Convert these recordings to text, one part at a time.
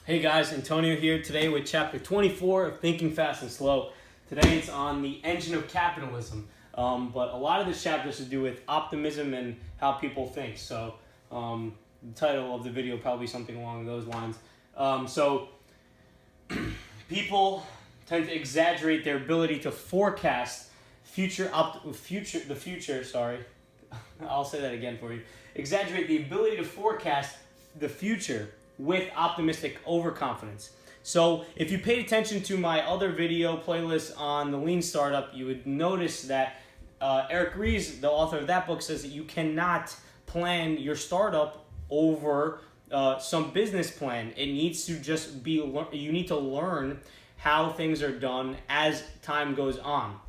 Hey guys, Antonio here today with chapter 24 of Thinking Fast and Slow. Today it's on the engine of capitalism, but a lot of this chapter has to do with optimism and how people think. So the title of the video will probably be something along those lines. People tend to exaggerate their ability to forecast the future. I'll say that again for you. Exaggerate the ability to forecast the future with optimistic overconfidence. So if you paid attention to my other video playlist on the Lean Startup, you would notice that Eric Ries, the author of that book, says that you cannot plan your startup over some business plan. It needs to just be, you need to learn how things are done as time goes on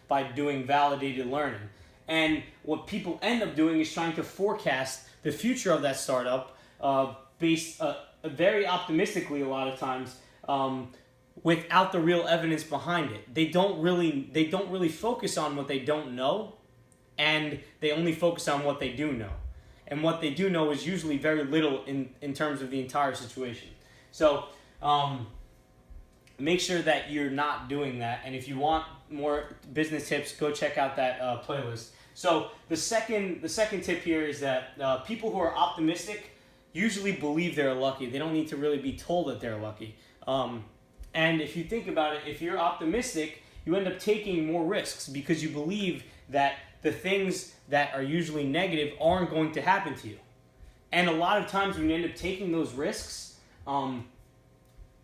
by doing validated learning. And what people end up doing is trying to forecast the future of that startup based very optimistically a lot of times, without the real evidence behind it. They don't really focus on what they don't know, and they only focus on what they do know. And what they do know is usually very little in terms of the entire situation. So make sure that you're not doing that. And if you want more business tips, go check out that playlist. So the second tip here is that people who are optimistic usually believe they're lucky. They don't need to really be told that they're lucky. And if you think about it, if you're optimistic, you end up taking more risks because you believe that the things that are usually negative aren't going to happen to you. And a lot of times when you end up taking those risks,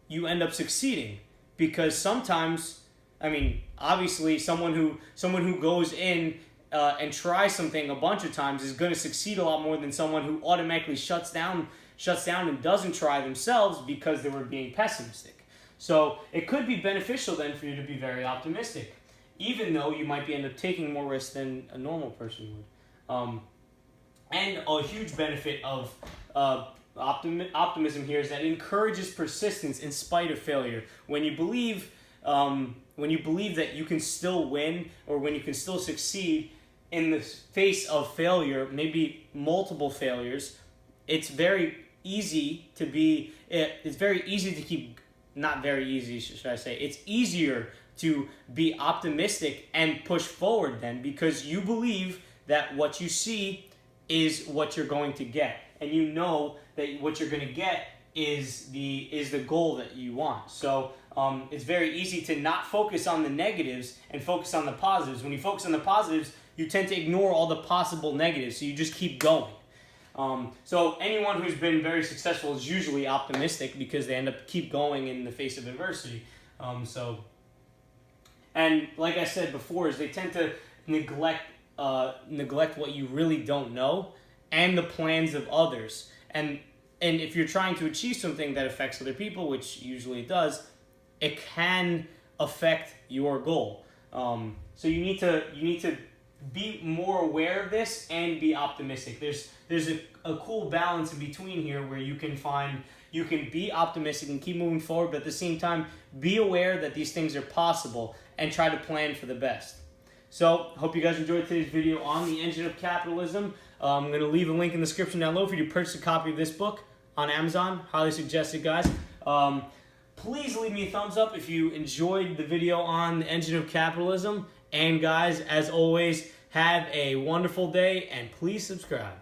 you end up succeeding because sometimes, obviously someone who goes in and tries something a bunch of times is going to succeed a lot more than someone who automatically shuts down and doesn't try themselves because they were being pessimistic. So it could be beneficial then for you to be very optimistic, even though you might end up taking more risks than a normal person would. And a huge benefit of optimism here is that it encourages persistence in spite of failure. When you believe that you can still win, or when you can still succeed in the face of failure, maybe multiple failures, it's very easy to keep, not very easy, should I say, it's easier to be optimistic and push forward then, because you believe that what you see is what you're going to get, and you know that what you're going to get is the goal that you want. So it's very easy to not focus on the negatives and focus on the positives. When you focus on the positives, you tend to ignore all the possible negatives, so you just keep going. So anyone who's been very successful is usually optimistic because they end up keep going in the face of adversity. And like I said before, is they tend to neglect what you really don't know and the plans of others. And if you're trying to achieve something that affects other people, which usually it does, it can affect your goal. So you need to be more aware of this and be optimistic. There's a cool balance in between here where you can be optimistic and keep moving forward, but at the same time be aware that these things are possible and try to plan for the best. So hope you guys enjoyed today's video on the engine of capitalism. I'm going to leave a link in the description down below for you to purchase a copy of this book on Amazon. Highly suggest it, guys. Please leave me a thumbs up if you enjoyed the video on the engine of capitalism. And guys, as always, have a wonderful day and please subscribe.